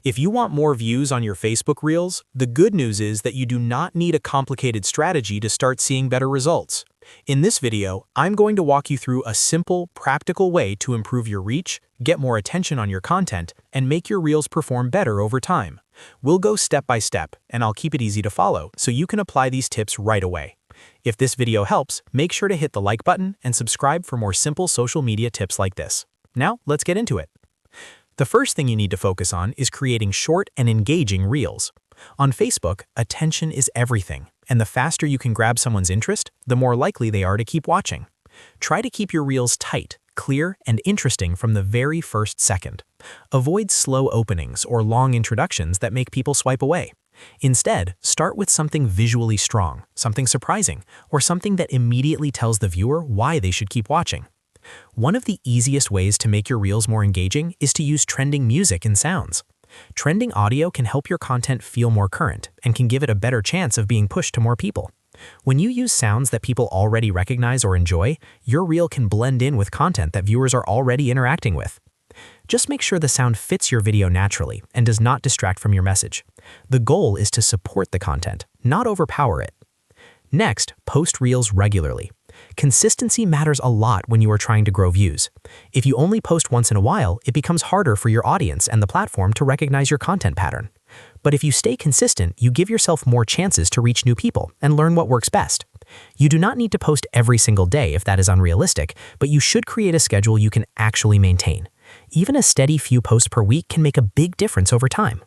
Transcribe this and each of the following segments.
If you want more views on your Facebook Reels, the good news is that you do not need a complicated strategy to start seeing better results. In this video, I'm going to walk you through a simple, practical way to improve your reach, get more attention on your content, and make your Reels perform better over time. We'll go step by step, and I'll keep it easy to follow so you can apply these tips right away. If this video helps, make sure to hit the like button and subscribe for more simple social media tips like this. Now, let's get into it. The first thing you need to focus on is creating short and engaging Reels. On Facebook, attention is everything, and the faster you can grab someone's interest, the more likely they are to keep watching. Try to keep your Reels tight, clear, and interesting from the very first second. Avoid slow openings or long introductions that make people swipe away. Instead, start with something visually strong, something surprising, or something that immediately tells the viewer why they should keep watching. One of the easiest ways to make your Reels more engaging is to use trending music and sounds. Trending audio can help your content feel more current and can give it a better chance of being pushed to more people. When you use sounds that people already recognize or enjoy, your Reel can blend in with content that viewers are already interacting with. Just make sure the sound fits your video naturally and does not distract from your message. The goal is to support the content, not overpower it. Next, post Reels regularly. Consistency matters a lot when you are trying to grow views. If you only post once in a while, it becomes harder for your audience and the platform to recognize your content pattern. But if you stay consistent, you give yourself more chances to reach new people and learn what works best. You do not need to post every single day if that is unrealistic, but you should create a schedule you can actually maintain. Even a steady few posts per week can make a big difference over time.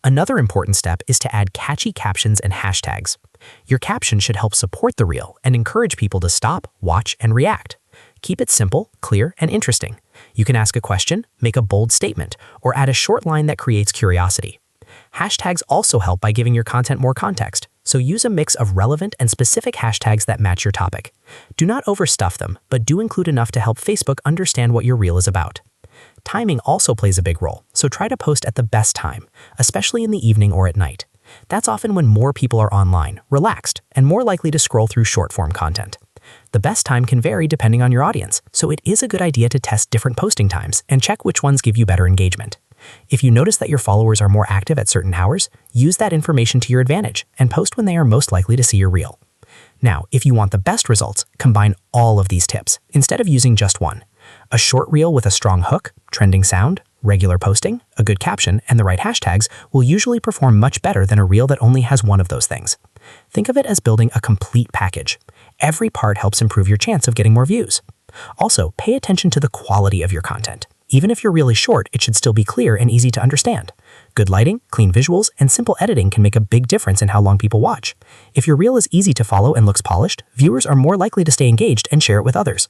Another important step is to add catchy captions and hashtags. Your caption should help support the Reel and encourage people to stop, watch, and react. Keep it simple, clear, and interesting. You can ask a question, make a bold statement, or add a short line that creates curiosity. Hashtags also help by giving your content more context, so use a mix of relevant and specific hashtags that match your topic. Do not overstuff them, but do include enough to help Facebook understand what your Reel is about. Timing also plays a big role, so try to post at the best time, especially in the evening or at night. That's often when more people are online, relaxed, and more likely to scroll through short-form content. The best time can vary depending on your audience, so it is a good idea to test different posting times and check which ones give you better engagement. If you notice that your followers are more active at certain hours, use that information to your advantage and post when they are most likely to see your Reel. Now, if you want the best results, combine all of these tips instead of using just one. A short Reel with a strong hook, trending sound, regular posting, a good caption, and the right hashtags will usually perform much better than a Reel that only has one of those things. Think of it as building a complete package. Every part helps improve your chance of getting more views. Also, pay attention to the quality of your content. Even if your Reel is short, it should still be clear and easy to understand. Good lighting, clean visuals, and simple editing can make a big difference in how long people watch. If your Reel is easy to follow and looks polished, viewers are more likely to stay engaged and share it with others.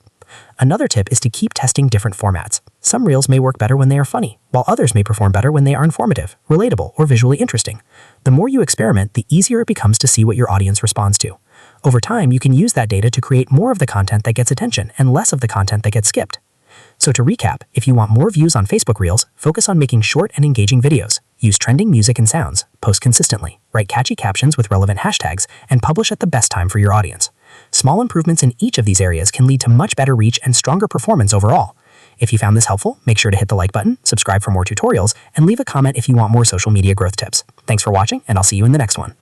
Another tip is to keep testing different formats. Some Reels may work better when they are funny, while others may perform better when they are informative, relatable, or visually interesting. The more you experiment, the easier it becomes to see what your audience responds to. Over time, you can use that data to create more of the content that gets attention and less of the content that gets skipped. So to recap, if you want more views on Facebook Reels, focus on making short and engaging videos. Use trending music and sounds, post consistently, write catchy captions with relevant hashtags, and publish at the best time for your audience. Small improvements in each of these areas can lead to much better reach and stronger performance overall. If you found this helpful, make sure to hit the like button, subscribe for more tutorials, and leave a comment if you want more social media growth tips. Thanks for watching, and I'll see you in the next one.